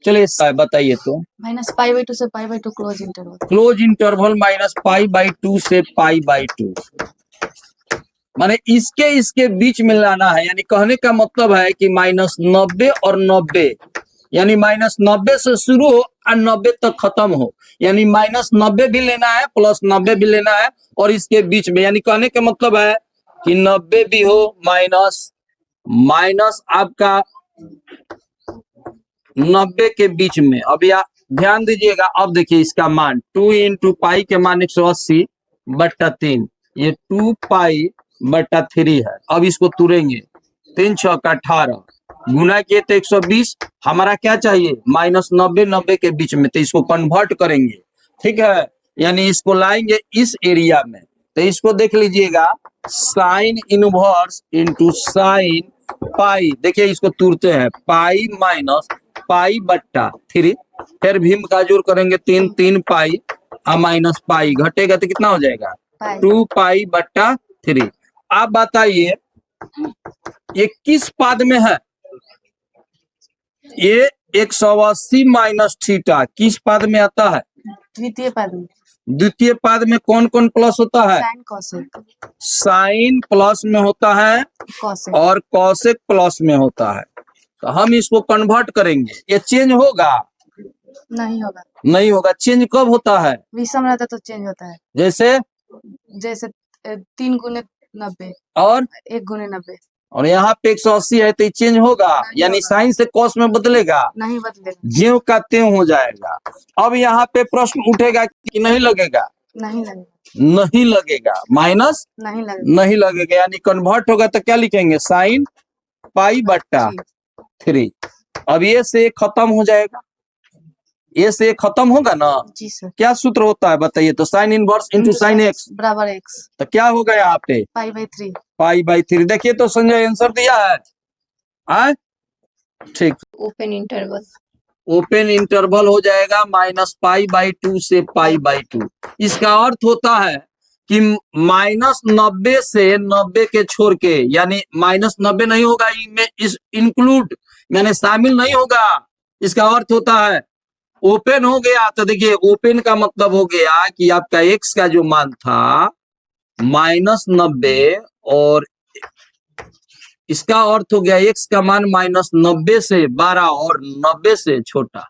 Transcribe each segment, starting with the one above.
चलिए बताइए तो। -π/2 से π/2 क्लोज इंटरवल। क्लोज इंटरवल -π/2 से π/2, माने इसके बीच में लाना है। यानी कहने का मतलब है कि -90 और 90, यानी -90 से शुरू हो और 90 तक खत्म हो, यानी -90 भी लेना है प्लस 90 भी लेना है और इसके बीच में, यानी कहने का मतलब है कि 90 भी हो माइनस आपका 90 के बीच में। अब या ध्यान दीजिएगा, अब देखिए इसका मान 2 × पाई के मान 180/3, ये 2π/3 है। अब इसको तुरेंगे, 3 × 6 = 18, गुना किए तो 120, हमारा क्या चाहिए -90 90 के बीच में, तो इसको कन्वर्ट करेंगे, ठीक है। यानी इसको लाएंगे इस एरिया में, तो इसको देख लीजिएगा, sign inverse into sine pi, देखिए इसको तुरते हैं, पाई माइनस π/3, फिर भीम का जोड़ करेंगे 3 पाई और माइनस पाई, घटेगा तो कितना हो जाएगा 2π/3। आप बताइए ये किस पद में है? ये 180 माइनस थीटा किस पद में आता है? द्वितीय पद में। द्वितीय पद में कौन कौन प्लस होता है? Sign cosec. साइन प्लस में होता है कोसेक और कोसेक प्लस में होता है। तो हम इसको कन्वर्ट करेंगे, ये चेंज होगा? नहीं होगा। नहीं होगा। चेंज कब होता है? विषम रहता तो चेंज होता है, जैसे 3 × 90 और 1 × 90, और यहाँ पे 180 है तो चेंज होगा, यानी साइन से कॉस में बदलेगा? नहीं बदलेगा, ज्यों का त्यों हो जाएगा। अब यहाँ पे प्रश्न उठेगा कि नहीं लगेगा? नहीं लगेगा, नहीं लगेगा, माइनस नहीं लगेगा, नहीं लगेगा, यानी कन्वर्ट होगा तो क्या लिखेंगे साइन π/3। अब ये से खत्म हो जाएगा, ये से खत्म होगा ना। जी सर। क्या सूत्र होता है बताइए तो? Sign inverse into sine x बराबर x, तो क्या होगा यहाँ पे π/3। π/3। देखिए तो संजय आंसर दिया है, ठीक। ओपन इंटरवल, ओपन इंटरवल हो जाएगा -π/2 से π/2। इसका अर्थ होता है कि -90 से 90 के छोड़ के, यानी -90 नहीं होगा, इनमें इस इंक्लूड यानी शामिल नहीं होगा। इसका अर्थ होता है ओपन हो गया, तो देखिए ओपन का मतलब हो गया कि आपका x का जो मान था -90 और इसका अर्थ हो गया x का मान -90 से 12 और 90 से छोटा,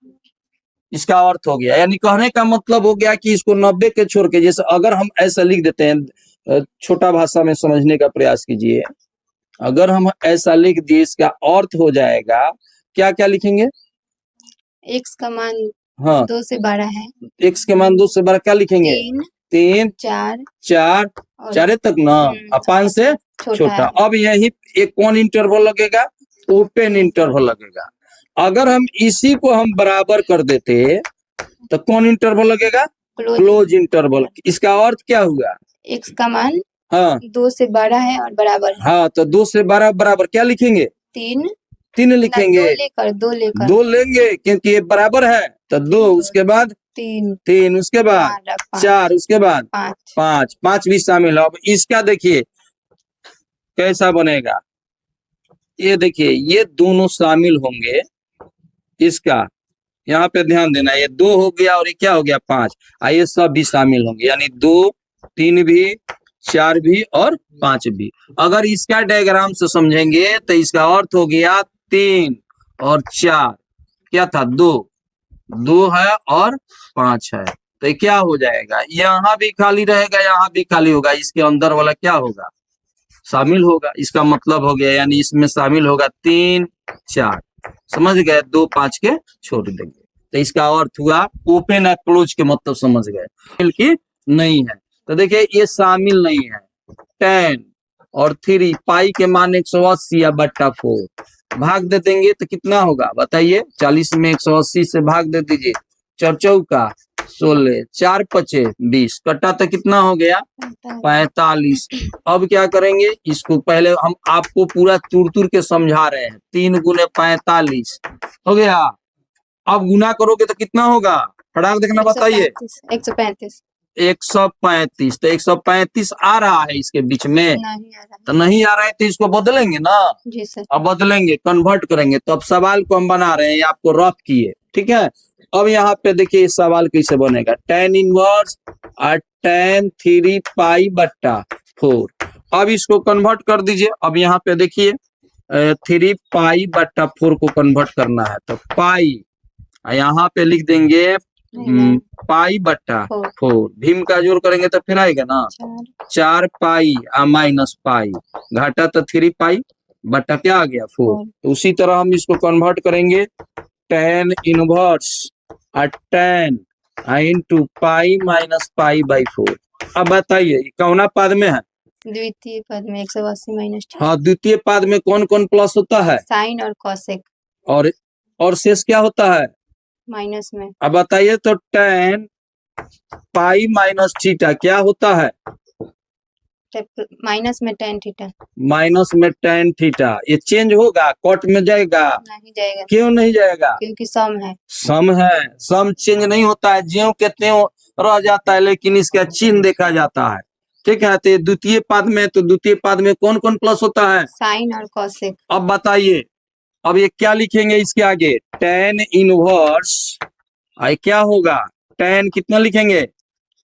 इसका अर्थ हो गया। यानी कहने का मतलब हो गया कि इसको 90 के छोड़ के, जैसे अगर हम ऐसा लिख देते हैं, छोटा भाषा में समझने का प्रयास कीजिए, अगर हम ऐसा लिख दिए इसका अर्थ हो जाएगा, क्या क्या लिखेंगे? x का मान हाँ 2 से 12 है, x के मान 2 से 12 क्या लिखेंगे? 3 4 4 तक ना, और 5 से छोटा। अब यही एक कौन इंटरवल लगेगा? ओपन इंटरवल लगेगा। अगर हम इसी को हम बराबर कर देते तो कौन इंटरवल लगेगा? Close interval. इसका अर्थ क्या हुआ? x का मान हाँ 2 से 12 है और बराबर है। हाँ, तो 2 से 12 बराबर क्या लिखेंगे? 3 लिखेंगे, 2 लेकर 2 लेंगे क्योंकि ये बराबर है, तो 2 उसके बाद 3 उसके बाद 4 उसके बाद 5 भी शामिल है। अब इसका देखिए कैसा बनेगा, ये देखिए ये दोनों शामिल होंगे, इसका यहाँ पे ध्यान देना, ये 2 हो गया और ये क्या हो गया 5, ये सब भी शामिल होंगे, यानी 2 3 भी 4 भी और 5 भी। अगर इसका डायग्राम से समझेंगे तो इसका अर्थ हो गया 3 और 4 क्या था 2 है और 5 है, तो ये क्या हो जाएगा? यहाँ भी खाली रहेगा, यहाँ भी खाली होगा, इसके अंदर वाला क्या होगा? शामिल होगा। इसका मतलब हो गया, यानी इसमें शामिल होगा 3 4, समझ गए? 2 5 के छोड़ देंगे, तो इसका अर्थ हुआ ओपन है, क्लोज के मतलब समझ गए कि नहीं है। तो देखिए ये शामिल नहीं है। 10 और 3 पाई के मान 180/4 भाग दे देंगे तो कितना होगा बताइए? 40 में 180 से भाग दे दीजिए, 4 चौका 16, 4 पचे 20, कटा तो कितना हो गया 45। अब क्या करेंगे? इसको पहले हम आपको पूरा तुर के समझा रहे हैं। 3 × 45 हो गया। अब गुना करोगे तो कितना होगा? फटाक देखना बताइए। 135। 135, तो 135 आ रहा है इसके बीच में? नहीं आ रहा है। तो नहीं आ रहा है तो इसको बदलेंगे ना। जी सर। अब बदलेंगे, कन्वर्ट करेंगे। तो अब सवाल को हम बना रहे हैं, आपको रफ किए, ठीक है। अब यहाँ पे देखिए इस सवाल कैसे बनेगा, tan इनवर्स और tan 3 पाई बट्टा 4। अब इसको कन्वर्ट कर दीजिए। अब यहाँ पे देखिए 3 पाई बट्टा 4 को कन्वर्ट करना है तो पाई, यहाँ पे लिख देंगे पाई बट्टा 4। भीम का जोड़ करेंगे तो फिर आएगा ना 4 पाई माइनस पाई, घाटा तो 3 पाई बट्टा क्या आ गया 4। तो उसी तरह हम इसको कन्वर्ट करेंगे tan इनवर्स और tan into pi minus pi by 4। अब बताइए कौना पद में है? द्वितीय पद में 180 माइनस हाँ, द्वितीय पद में कौन कौन प्लस होता है? साइन और कोसेक। और शेष क्या होता है? माइनस में। अब बताइए तो tan पाई माइनस थीटा क्या होता है? माइनस में tan थीटा। माइनस में tan थीटा। ये चेंज होगा, कट में जाएगा? नहीं जाएगा। क्यों नहीं जाएगा? क्योंकि सम है। सम है, सम चेंज नहीं होता है, ज्यों के त्यों रह जाता है, लेकिन इसका चिन्ह देखा जाता है। ठीक है, तो द्वितीय पद में, तो द्वितीय पद में कौन कौन प्लस होता है? साइन और कोसेक। अब बताइए, अब ये क्या लिखेंगे इसके आगे? tan इनवर्स क्या होगा? tan कितना लिखेंगे?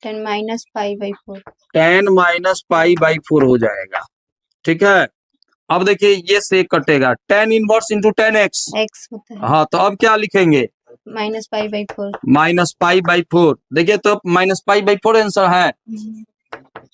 tan minus pi by 4। tan minus pi by 4 हो जाएगा। ठीक है, अब देखिए ये से कटेगा, tan inverse into tan x होता है। हाँ, तो अब क्या लिखेंगे? Minus pi by 4। Minus pi by 4। देखिए तो माइनस पाई बाई 4 आंसर है।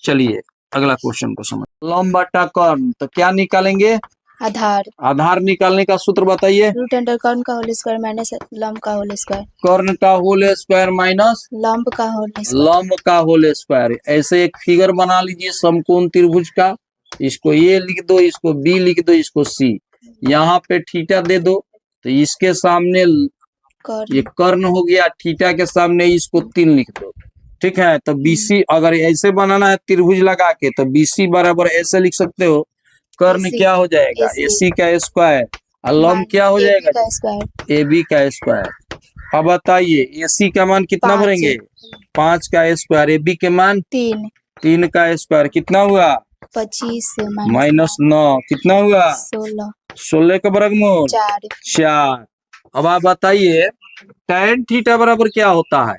चलिए अगला क्वेश्चन को समझ। लंब बटा कर्ण, तो क्या निकालेंगे? आधार। आधार निकालने का सूत्र बताइए। रूट अंडर कर्ण का होल स्क्वायर माइनस लंब का होल स्क्वायर। कर्ण का होल स्क्वायर माइनस लंब का होल स्क्वायर। लंब का होल स्क्वायर। ऐसे एक फिगर बना लीजिए समकोण त्रिभुज का, इसको ए लिख दो, इसको बी लिख दो, इसको सी, यहाँ पे थीटा दे दो, तो इसके सामने ये कर्ण हो गया, थीटा के सामने इसको 3 लिख दो। ठीक है, तो बीसी अगर ऐसे बनाना है त्रिभुज लगा के, तो बीसी बराबर ऐसे लिख सकते हो, कर्ण क्या हो जाएगा? एसी का स्क्वायर, और लंब क्या हो जाएगा? ए बी का स्क्वायर। अब बताइए एसी का मान कितना भरेंगे? 5 का स्क्वायर, ए बी के मान 3 का स्क्वायर कितना हुआ? 25 माइनस 9 कितना हुआ? 16 का वर्गमूल 4। अब आप बताइए tan थीटा बराबर क्या होता है?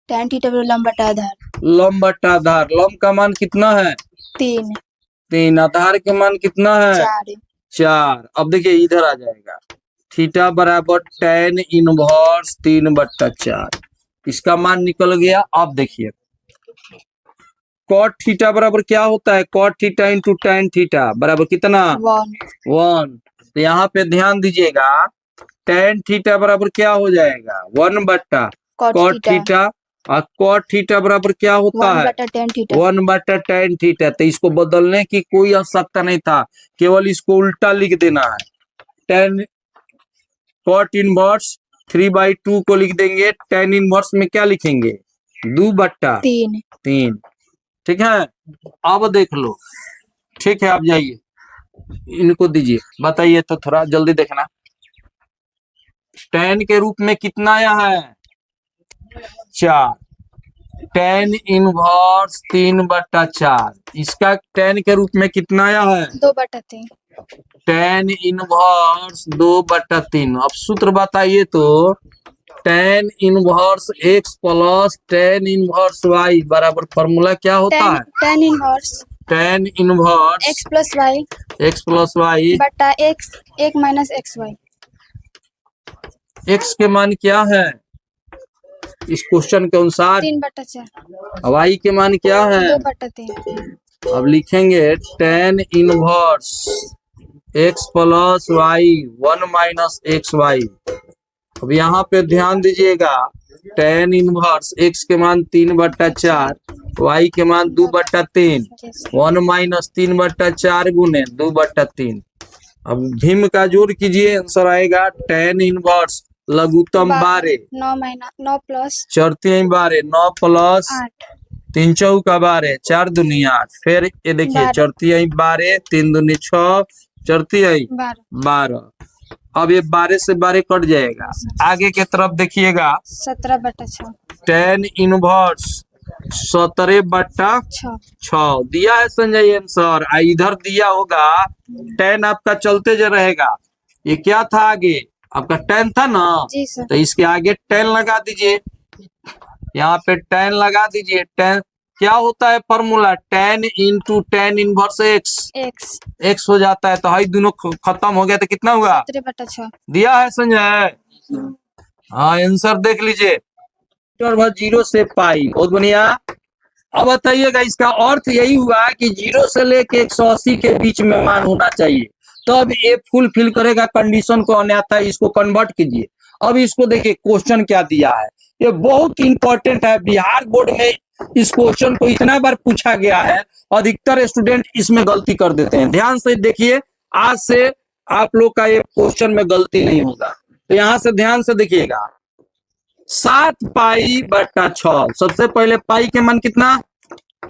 tan थीटा बराबर लंब बटा आधार। लंब बटा आधार। लंब का मान कितना है? 3। आधार के मान कितना है? 4। अब देखिए इधर आ जाएगा, थीटा बराबर tan इनवर्स 3/4, इसका मान निकल गया। अब देखिए cot थीटा बराबर क्या होता है? cot theta into tan theta बराबर कितना? 1। तो यहाँ पे ध्यान दीजिएगा, tan थीटा बराबर क्या हो जाएगा? 1/cot थीटा, और cot थीटा बराबर क्या होता है? 1/tan theta. तो इसको बदलने की कोई आवश्यकता नहीं था, केवल इसको उल्टा लिख देना है। tan cot इनवर्स 3/2 को लिख देंगे, tan इनवर्स में क्या लिखेंगे? 2/3। ठीक है, अब देख लो। ठीक है, आप जाइए इनको दीजिए, बताइए तो थोड़ा जल्दी देखना। tan के रूप में कितना आया है? 4। tan इनवर्स 3/4, इसका tan के रूप में कितना आया है? 2/3। tan inverse 2/3। अब सूत्र बताइए तो, tan inverse x plus tan inverse y बराबर फॉर्मूला क्या होता है? tan inverse x plus y बटा x माइनस xy। x के मान क्या है इस क्वेश्चन के अनुसार? 3/4। y के मान क्या है? 2/3। अब लिखेंगे tan inverse x plus y 1 minus xy। अब यहाँ पे ध्यान दीजिएगा, tan इनवर्स x के मान 3/4, y के मान 2/3, 1 माइनस 3/4 गुने 2/3। अब भीम का जोड़ कीजिए, आंसर आएगा tan इनवर्स लघुत्तम 12 9 प्लस 4 3 12 9 प्लस 3 चौका 12 4 दूनी 8। फिर ये देखिए 4 3 12 3 दूनी 6 4 3 12। अब ये 12 से 12 कट जाएगा, आगे के तरफ देखिएगा 17/6। tan इनवर्स 17/6 दिया है संजय आंसर। इधर दिया होगा tan आपका चलते जो रहेगा, ये क्या था आगे? आपका tan था ना, जी सर। तो इसके आगे tan लगा दीजिए, यहाँ पे tan लगा दीजिए। tan क्या होता है formula, tan into tan inverse x, x x हो जाता है। तो हाई दोनों खत्म हो गया तो कितना हुआ, 17/6। दिया है संजय? हाँ आंसर देख लीजिए, जीरो से पाई, बहुत बढ़िया। अब बताइएगा इसका अर्थ यही हुआ कि जीरो से लेके 180 के बीच में मान होना चाहिए, तो अब ये फुलफिल करेगा कंडीशन को, अन्यथा इसको कन्वर्ट कीजिए। अब इसको देखिए क्वेश्चन क्या दिया है, ये बहुत इंपॉर्टेंट है। बिहार बोर्ड में इस क्वेश्चन को इतना बार पूछा गया है, अधिकतर स्टूडेंट इसमें गलती कर देते हैं। ध्यान से देखिए, आज से आप लोग का ये क्वेश्चन में गलती नहीं होगा। तो यहाँ से ध्यान से देखिएगा, 7 पाई बट्टा 6, सबसे पहले पाई के मान कितना,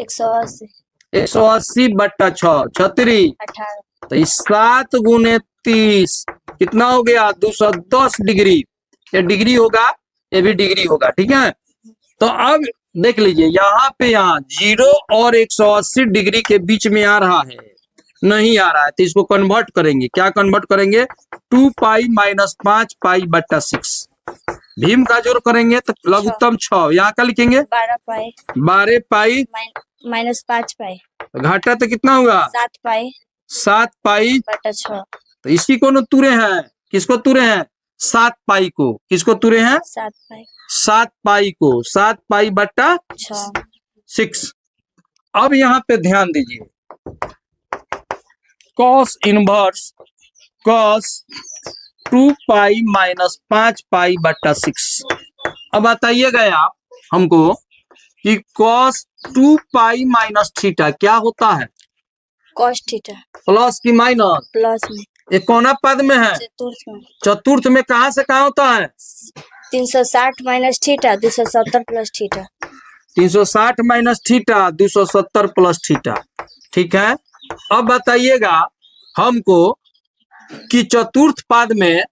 180 180 बट्टा 6, 36। 18 तो 7 गुने 30 कितना हो गया, 210 डिग्री। ये डिग्री होगा, ये भी डिग्री होगा, ठीक है। तो अब देख लीजिए यहाँ पे, यहाँ 0 और 180 डिग्री के बीच में आ रहा है, नहीं आ रहा है, तो इसको कन्वर्ट करेंगे। क्या कन्वर्ट करेंगे, 2 पाई माइनस 5 पाई बट्टा 6। भीम का जोड़ करेंगे तो लघुत्तम 6, यहाँ का लिखेंगे 12 पाई 12 पाई माइनस 5 पाई घाटा तो कितना हुआ, 7 पाई 7 पाई। बटा 6। तो इसी को न तुरे हैं, किसको तुरे हैं, 7 पाई को, किसको तुरे हैं, 7 पाई 7 पाई को, 7 पाई बट्टा 6। अब यहाँ पे ध्यान दीजिए, cos inverse cos 2 pi minus 5 पाई बट्टा 6। अब बताइएगा आप हमको कि कॉस 2 पाई माइनस थीटा क्या होता है, cos थीटा प्लस की माइनस, प्लस में ये कौन पद में है, चतुर्थ में चतुर्थ में। कहां से कहां होता है, 360 minus theta 270 plus theta 360 minus theta 270 plus theta, ठीक है। अब बताइएगा हमको कि चतुर्थ पाद में,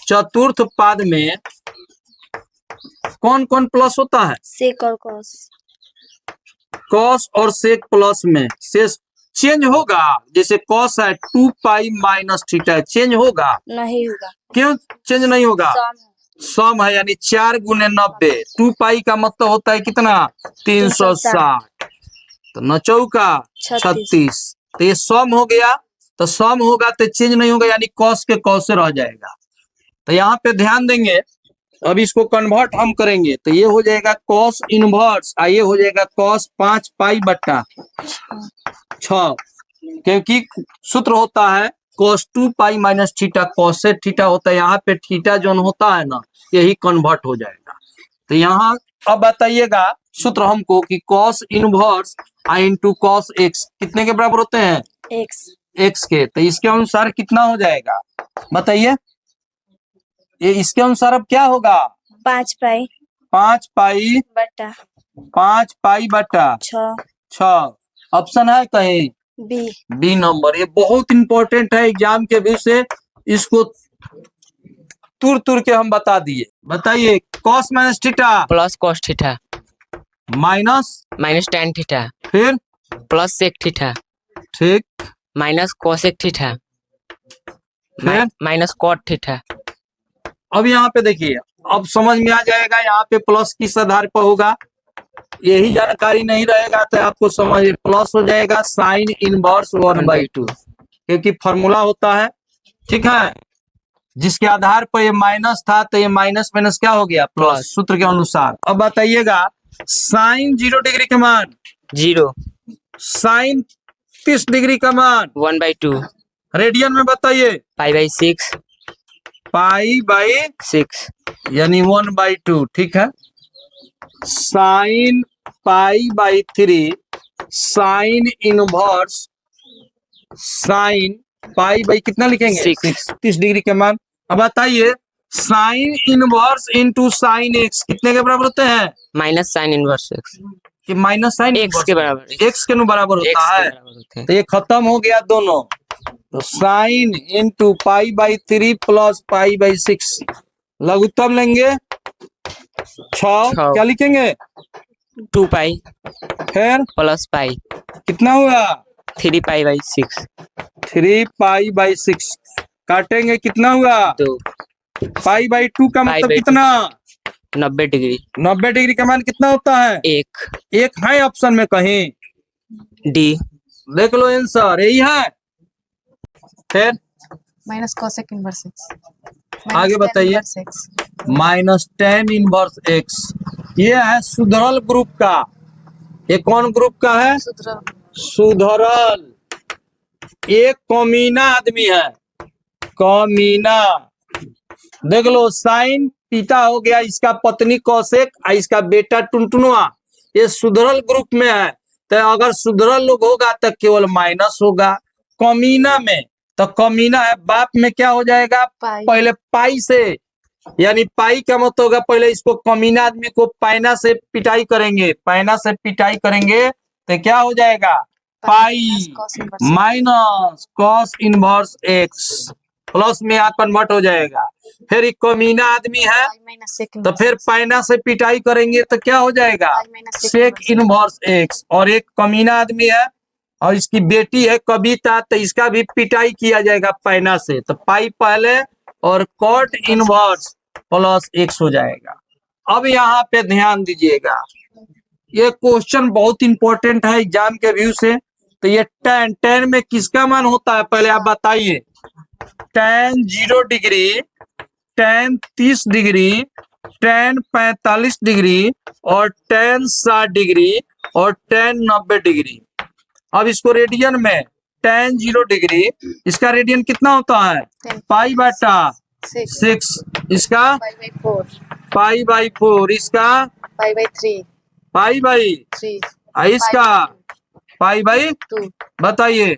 चतुर्थ पाद में कौन कौन प्लस होता है, सेक और cos कॉस और सेक प्लस में से चेंज होगा। जैसे कॉस है 2 पाई माइनस थीटा है, चेंज होगा, नहीं होगा, क्यों चेंज नहीं होगा, सम सम है, यानी 4 गुने 90। 2 पाई का मतलब होता है कितना, 360। तो 9 चौका 36, तो ये सम हो गया। तो सम होगा तो चेंज नहीं होगा, यानी कॉस के कॉस से रह जाएगा। तो यहाँ पे ध्यान देंगे, अब इसको कन्वर्ट हम करेंगे तो ये हो जाएगा कॉस इनवर्स, ये हो जाएगा कॉस 5 पाई बट्टा 6, क्योंकि सूत्र होता है cos 2 pi minus theta, cos से थीटा होता है, यहाँ पे थीटा जो होता है ना, यही कन्वर्ट हो जाएगा। तो यहाँ अब बताइएगा सूत्र हमको कि cos इनवर्स आई इंटू कॉस एक्स कितने के बराबर होते हैं, एक्स के। तो इसके अनुसार कितना हो जाएगा बताइए, ये इसके अनुसार अब क्या होगा, 5 पाई 5 पाई बटा 5 पाई बटा 6। ऑप्शन है कहीं, बी नंबर। ये बहुत इंपॉर्टेंट है एग्जाम के व्यू से, इसको तुर के हम बता दिए। बताइए cos minus theta plus cos theta minus tan theta फिर प्लस सेक थीटा ठीक माइनस कोसेक थीटा फिर माइनस कॉट थीटा। अब यहाँ पे देखिए, अब समझ में आ जाएगा यहाँ पे प्लस किस आधार पर होगा, यही जानकारी नहीं रहेगा तो आपको समझ प्लस हो जाएगा साइन इनवर्स 1/2, क्योंकि फॉर्मूला होता है, ठीक है। जिसके आधार पर ये माइनस था तो ये माइनस माइनस क्या हो गया, प्लस, सूत्र के अनुसार। अब बताइएगा साइन 0 डिग्री का मान 0, साइन 30 डिग्री का मान 1/2, रेडियन में बताइए π/6 π/6 यानी 1/2, ठीक है। Sine π/3 sine inverse sine pi कितना लिखेंगे, 6 30 डिग्री के मान। अब बताइए sine inverse into sine x कितने के बराबर होते हैं, माइनस साइन इनवर्स एक्स कि माइनस साइन एक्स के बराबर, एक्स के बराबर होता है। तो ये खत्म हो गया दोनों, तो साइन इंटू π/3 प्लस π/6 लघुत्तम लेंगे 6, क्या लिखेंगे 2 पाई फिर प्लस पाई कितना हुआ 3 π/6 3 π/6 काटेंगे कितना हुआ? 2 पाई बाई 2 का पाई मतलब बाई कितना? 90 डिग्री 90 डिग्री का मान कितना होता है? 1 एक है ऑप्शन में कहीं? डी देख लो आंसर यही है। फिर माइनस कोसेक इनवर्स एक्स। आगे बताइए। -10 इनवर्स एक्स, ये है सुधरल ग्रुप का। ये कौन ग्रुप का है? सुधरल। एक कमीना आदमी है, कमीना। देख लो साइन पिता हो गया, इसका पत्नी कौशिक और इसका बेटा टुनटुनवा, ये सुधरल ग्रुप में है। तो अगर सुधरल लोग होगा तो केवल माइनस होगा। कमीना में तो कमीना है, बाप में क्या हो जाएगा? पहले पाई से, यानी पाई का मतलब होगा पहले इसको कमीना आदमी को पैना से पिटाई करेंगे, पैना से पिटाई करेंगे तो क्या हो जाएगा? Pi minus cos inverse x, plus में यहाँ कन्वर्ट हो जाएगा। फिर एक कमीना आदमी है तो फिर पैना से पिटाई करेंगे तो क्या हो जाएगा? Sec inverse x. और एक कमीना आदमी है और इसकी बेटी है कविता, तो इसका भी पिटाई किया जाएगा पैना से, तो पाई पहले और कॉट इनवर्स प्लस एक्स हो जाएगा। अब यहाँ पे ध्यान दीजिएगा, ये क्वेश्चन बहुत इंपॉर्टेंट है एग्जाम के व्यू से। तो ये tan में किसका मान होता है पहले आप बताइए? tan 0 degree, tan 30 degree, tan 45 degree और tan 60 डिग्री और tan 90 डिग्री। अब इसको रेडियन में, tan 0 डिग्री, इसका रेडियन कितना होता है? पाई बटा 6, इसका पाई बाई 4, इसका पाई बाई 3, पाई बाई 3, इसका पाई बाई 2, बताइए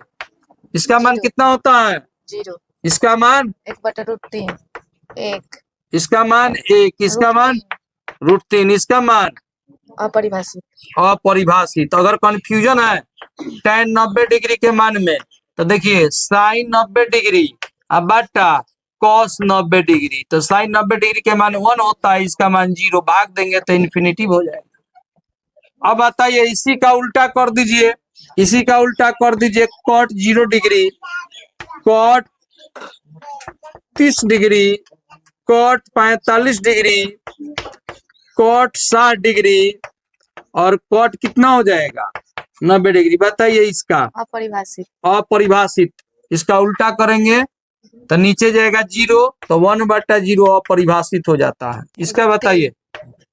इसका मान 0, कितना होता है? 0, इसका मान 1/√3, 1, इसका मान 1, इसका मान √3, इसका मान अपरिभाषित। अपरिभाषित। अगर कंफ्यूजन है tan 90 डिग्री के मान में तो देखिए साइन 90 डिग्री अब बटा कॉस 90 डिग्री, तो साइन 90 डिग्री के मान 1 होता है, इसका मान 0, भाग देंगे तो इन्फिनिटिव हो जाएगा। अब बताइए इसी का उल्टा कर दीजिए, इसी का उल्टा कर दीजिए। Cot 0 degree, cot 30 degree, cot 45 degree, cot 60 degree और कॉट कितना हो जाएगा? 90 डिग्री। बताइए इसका अपरिभाषित। अपरिभाषित, इसका उल्टा करेंगे तो नीचे जाएगा 0, तो 1/0 अपरिभाषित हो जाता है। इसका बताइए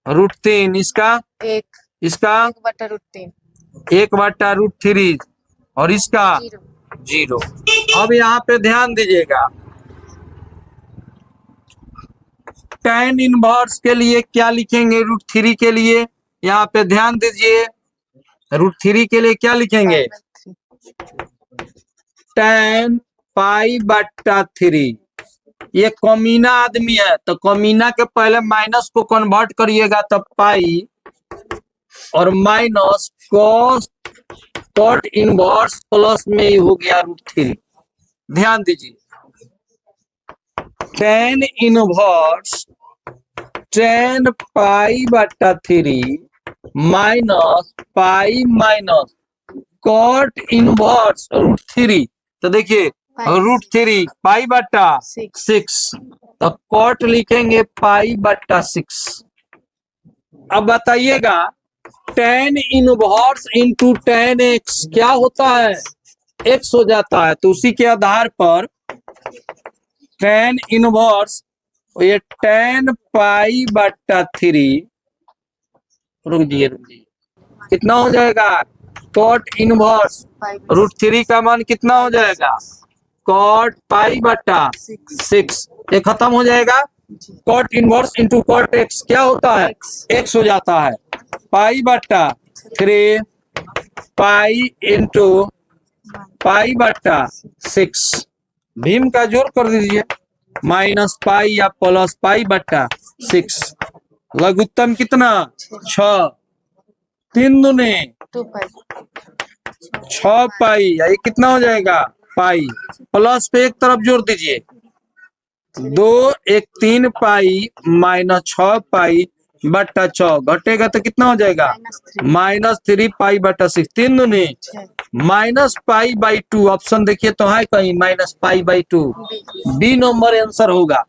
√3, इसका 1, इसका 1/√3, 1/√3 और इसका 0। अब यहाँ पे ध्यान दीजिएगा, tan इनवर्स के लिए क्या लिखेंगे? √3 के लिए यहाँ पे ध्यान दीजिए, √3 के लिए क्या लिखेंगे? tan पाई बटा 3। ये कमीना आदमी है तो कमीना के पहले माइनस को कन्वर्ट करिएगा तो पाई और minus cos cot inverse plus में ही हो गया √3। ध्यान दीजिए tan इनवर्स tan पाई बटा 3 minus pi minus cot inverse √3। तो देखिए √3 पाई बटा 6, तो कॉट लिखेंगे पाई बटा 6। अब बताइएगा tan inverse into tan x क्या होता है? x हो जाता है। तो उसी के आधार पर tan इनवर्स, ये tan पाई बटा 3, रुक जाइए कितना हो जाएगा? कॉट इनवर्स √3 का मान कितना हो जाएगा? कॉट पाई बटा 6, ये खत्म हो जाएगा। Cot inverse into cot x क्या होता है? x हो जाता है। पाई बटा 3 पाई इंटू पाई बटा 6, भीम का जोड़ कर दीजिए, माइनस पाई या प्लस पाई बटा 6। लघुत्तम कितना? 6, 3 दूने 2 पाई, 6 पाई, ये कितना हो जाएगा? पाई, प्लस पे एक तरफ जोड़ दीजिए, 2 1 3 पाई माइनस 6 पाई बट्टा 6 घटेगा तो कितना हो जाएगा -3 पाई/6 3 दूनी -पाई/2 ऑप्शन देखिए तो है कहीं -पाई/2 बी नंबर आंसर होगा।